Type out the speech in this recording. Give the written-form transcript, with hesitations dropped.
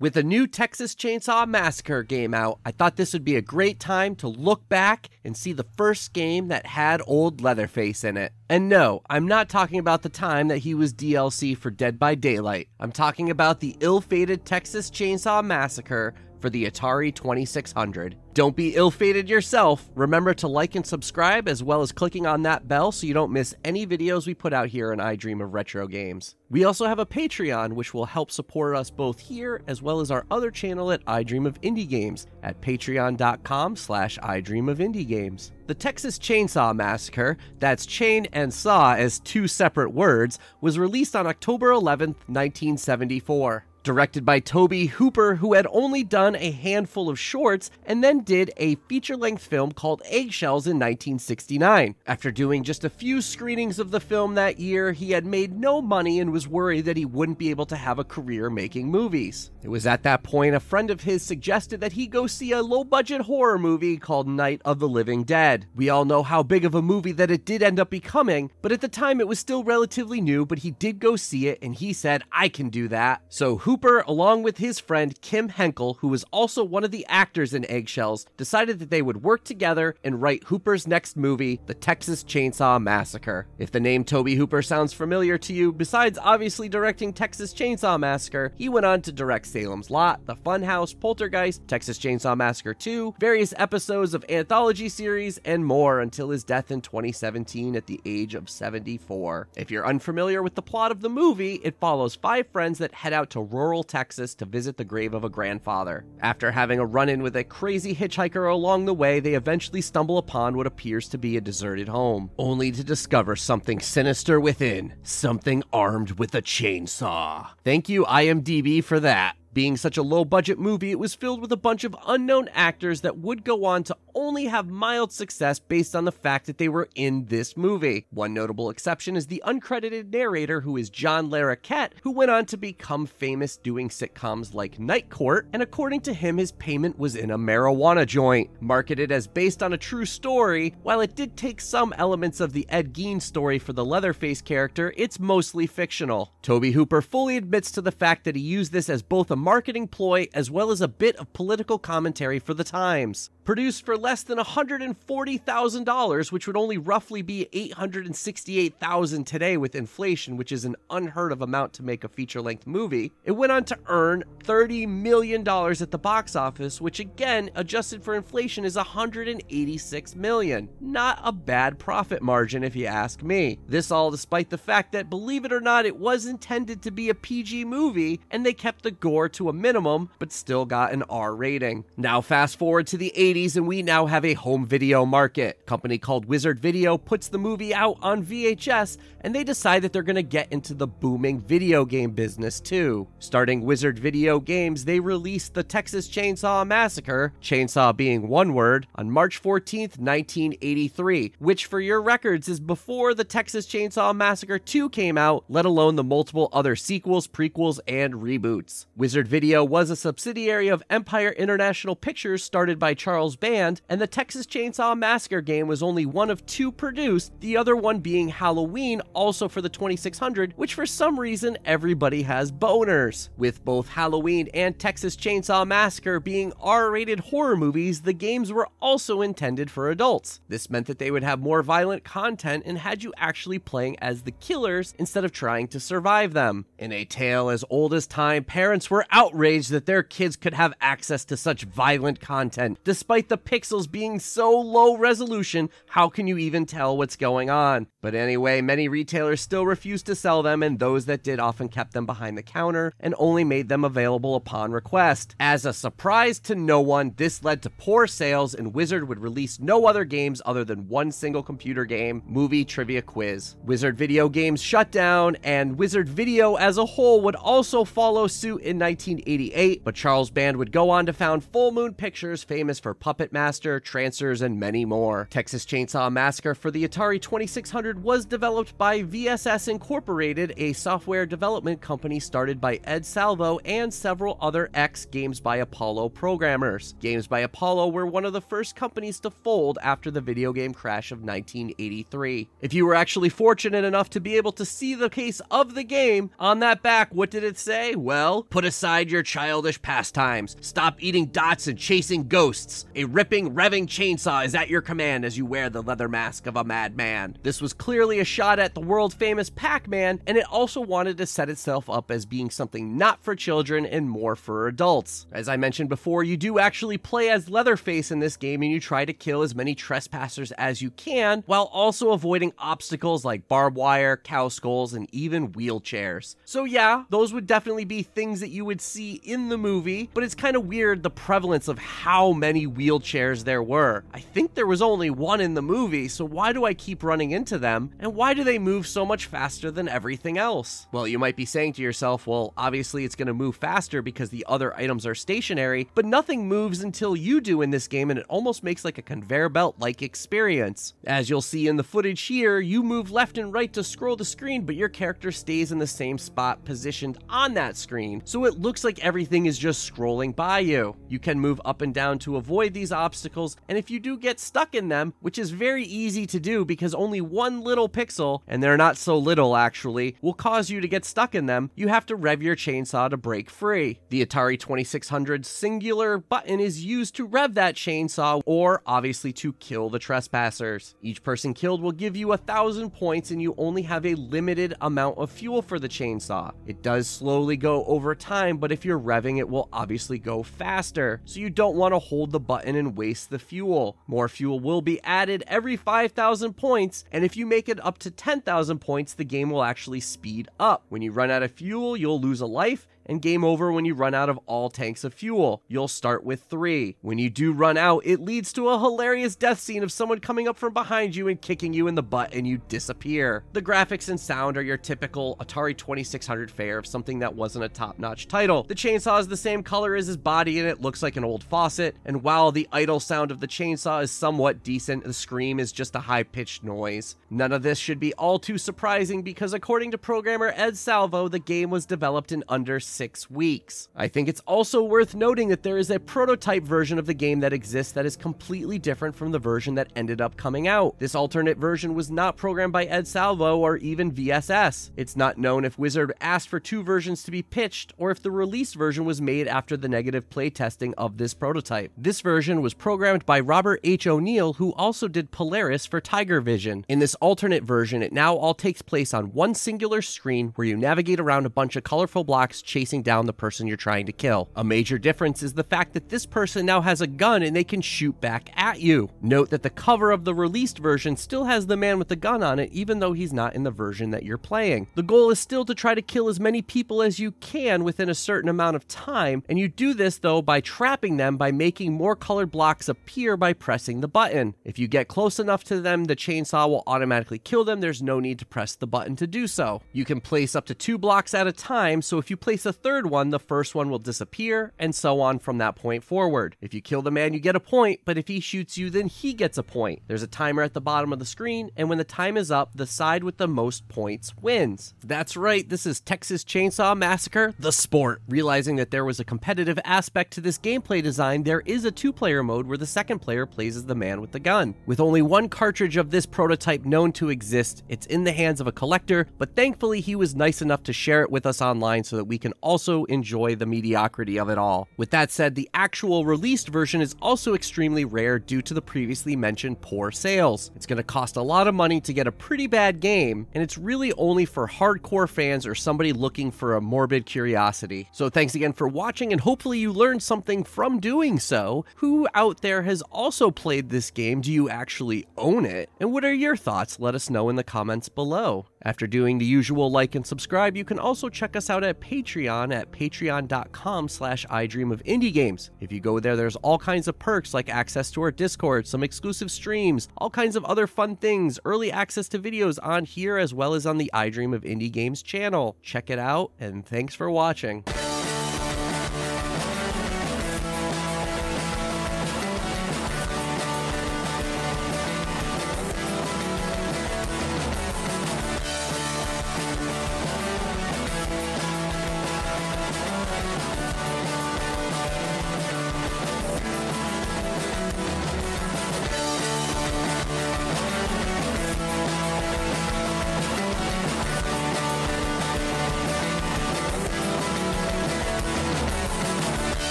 With a new Texas Chainsaw Massacre game out, I thought this would be a great time to look back and see the first game that had old Leatherface in it. And no, I'm not talking about the time that he was DLC for Dead by Daylight. I'm talking about the ill-fated Texas Chainsaw Massacre for the Atari 2600. Don't be ill-fated yourself. Remember to like and subscribe, as well as clicking on that bell so you don't miss any videos we put out here on I Dream of Retro Games. We also have a Patreon, which will help support us both here as well as our other channel at I Dream of Indie Games at patreon.com/idreamofindiegames. The Texas Chainsaw Massacre, that's chain and saw as two separate words, was released on October 11th, 1974. Directed by Tobe Hooper, who had only done a handful of shorts and then did a feature-length film called Eggshells in 1969. After doing just a few screenings of the film that year, he had made no money and was worried that he wouldn't be able to have a career making movies. It was at that point a friend of his suggested that he go see a low-budget horror movie called Night of the Living Dead. We all know how big of a movie that it did end up becoming, but at the time it was still relatively new, but he did go see it and he said, "I can do that." So Hooper, along with his friend Kim Henkel, who was also one of the actors in Eggshells, decided that they would work together and write Hooper's next movie, The Texas Chainsaw Massacre. If the name Tobe Hooper sounds familiar to you, besides obviously directing Texas Chainsaw Massacre, he went on to direct Salem's Lot, The Funhouse, Poltergeist, Texas Chainsaw Massacre 2, various episodes of anthology series, and more until his death in 2017 at the age of 74. If you're unfamiliar with the plot of the movie, it follows 5 friends that head out to rural Texas to visit the grave of a grandfather. After having a run-in with a crazy hitchhiker along the way, they eventually stumble upon what appears to be a deserted home, only to discover something sinister within, something armed with a chainsaw. Thank you, IMDb, for that. Being such a low-budget movie, it was filled with a bunch of unknown actors that would go on to only have mild success based on the fact that they were in this movie. One notable exception is the uncredited narrator, who is John Larroquette, who went on to become famous doing sitcoms like Night Court, and according to him, his payment was in a marijuana joint. Marketed as based on a true story, while it did take some elements of the Ed Gein story for the Leatherface character, it's mostly fictional. Tobe Hooper fully admits to the fact that he used this as both a marketing ploy as well as a bit of political commentary for the times. Produced for less than $140,000, which would only roughly be $868,000 today with inflation, which is an unheard of amount to make a feature-length movie, it went on to earn $30 million at the box office, which again, adjusted for inflation, is $186 million. Not a bad profit margin if you ask me. This all despite the fact that, believe it or not, it was intended to be a PG movie, and they kept the gore to a minimum, but still got an R rating. Now fast forward to the 80s, and we now have a home video market. A company called Wizard Video puts the movie out on VHS, and they decide that they're going to get into the booming video game business too. Starting Wizard Video Games, they released the Texas Chainsaw Massacre, chainsaw being one word, on March 14th, 1983, which for your records is before the Texas Chainsaw Massacre 2 came out, let alone the multiple other sequels, prequels, and reboots. Wizard Video was a subsidiary of Empire International Pictures started by Charles Band, and the Texas Chainsaw Massacre game was only one of 2 produced, the other one being Halloween, also for the 2600, which for some reason everybody has boners. With both Halloween and Texas Chainsaw Massacre being R-rated horror movies, the games were also intended for adults. This meant that they would have more violent content and had you actually playing as the killers instead of trying to survive them. In a tale as old as time, parents were outraged that their kids could have access to such violent content. Despite the pixels being so low resolution, how can you even tell what's going on? But anyway, many retailers still refused to sell them, and those that did often kept them behind the counter and only made them available upon request. As a surprise to no one, this led to poor sales, and Wizard would release no other games other than one single computer game, Movie Trivia Quiz. Wizard Video Games shut down, and Wizard Video as a whole would also follow suit in 1988, but Charles Band would go on to found Full Moon Pictures, famous for Puppet Master, Trancers, and many more. Texas Chainsaw Massacre for the Atari 2600 was developed by VSS Incorporated, a software development company started by Ed Salvo and several other ex-Games by Apollo programmers. Games by Apollo were one of the first companies to fold after the video game crash of 1983. If you were actually fortunate enough to be able to see the case of the game, on that back, what did it say? Well, put aside aside your childish pastimes. Stop eating dots and chasing ghosts. A ripping, revving chainsaw is at your command as you wear the leather mask of a madman. This was clearly a shot at the world-famous Pac-Man, and it also wanted to set itself up as being something not for children and more for adults. As I mentioned before, you do actually play as Leatherface in this game, and you try to kill as many trespassers as you can, while also avoiding obstacles like barbed wire, cow skulls, and even wheelchairs. So yeah, those would definitely be things that you would see in the movie, but it's kind of weird the prevalence of how many wheelchairs there were. I think there was only one in the movie, so why do I keep running into them? And why do they move so much faster than everything else? Well, you might be saying to yourself, well, obviously it's going to move faster because the other items are stationary, but nothing moves until you do in this game, and it almost makes like a conveyor belt-like experience. As you'll see in the footage here, you move left and right to scroll the screen, but your character stays in the same spot positioned on that screen, so it looks like everything is just scrolling by you. You can move up and down to avoid these obstacles, and if you do get stuck in them, which is very easy to do because only one little pixel, and they're not so little actually, will cause you to get stuck in them, you have to rev your chainsaw to break free. The Atari 2600 singular button is used to rev that chainsaw, or obviously to kill the trespassers. Each person killed will give you 1,000 points, and you only have a limited amount of fuel for the chainsaw. It does slowly go over time, but if you're revving, it will obviously go faster, so you don't want to hold the button and waste the fuel. More fuel will be added every 5,000 points, and if you make it up to 10,000 points, the game will actually speed up. When you run out of fuel, you'll lose a life, and game over when you run out of all tanks of fuel. You'll start with 3. When you do run out, it leads to a hilarious death scene of someone coming up from behind you and kicking you in the butt, and you disappear. The graphics and sound are your typical Atari 2600 fare of something that wasn't a top-notch title. The chainsaw is the same color as his body, and it looks like an old faucet, and while the idle sound of the chainsaw is somewhat decent, the scream is just a high-pitched noise. None of this should be all too surprising because according to programmer Ed Salvo, the game was developed in under 6 weeks. I think it's also worth noting that there is a prototype version of the game that exists that is completely different from the version that ended up coming out. This alternate version was not programmed by Ed Salvo or even VSS. It's not known if Wizard asked for 2 versions to be pitched or if the released version was made after the negative playtesting of this prototype. This version was programmed by Robert H. O'Neill, who also did Polaris for Tiger Vision. In this alternate version, it now all takes place on one singular screen where you navigate around a bunch of colorful blocks chasing down the person you're trying to kill. A major difference is the fact that this person now has a gun and they can shoot back at you. Note that the cover of the released version still has the man with the gun on it, even though he's not in the version that you're playing. The goal is still to try to kill as many people as you can within a certain amount of time, and you do this though by trapping them by making more colored blocks appear by pressing the button. If you get close enough to them, the chainsaw will automatically kill them. There's no need to press the button to do so. You can place up to 2 blocks at a time, so if you place a third one, the first one will disappear, and so on from that point forward. If you kill the man, you get a point, but if he shoots you, then he gets a point. There's a timer at the bottom of the screen, and when the time is up, the side with the most points wins. That's right, this is Texas Chainsaw Massacre, the sport. Realizing that there was a competitive aspect to this gameplay design, there is a 2-player mode where the second player plays as the man with the gun. With only 1 cartridge of this prototype known to exist, it's in the hands of a collector, but thankfully he was nice enough to share it with us online so that we can also enjoy the mediocrity of it all. With that said, the actual released version is also extremely rare due to the previously mentioned poor sales. It's going to cost a lot of money to get a pretty bad game, and it's really only for hardcore fans or somebody looking for a morbid curiosity. So thanks again for watching, and hopefully you learned something from doing so. Who out there has also played this game? Do you actually own it? And what are your thoughts? Let us know in the comments below. After doing the usual like and subscribe, you can also check us out at Patreon at patreon.com/idreamofindiegames. If you go there, there's all kinds of perks like access to our Discord, some exclusive streams, all kinds of other fun things, early access to videos on here as well as on the I Dream of Indie Games channel. Check it out, and thanks for watching.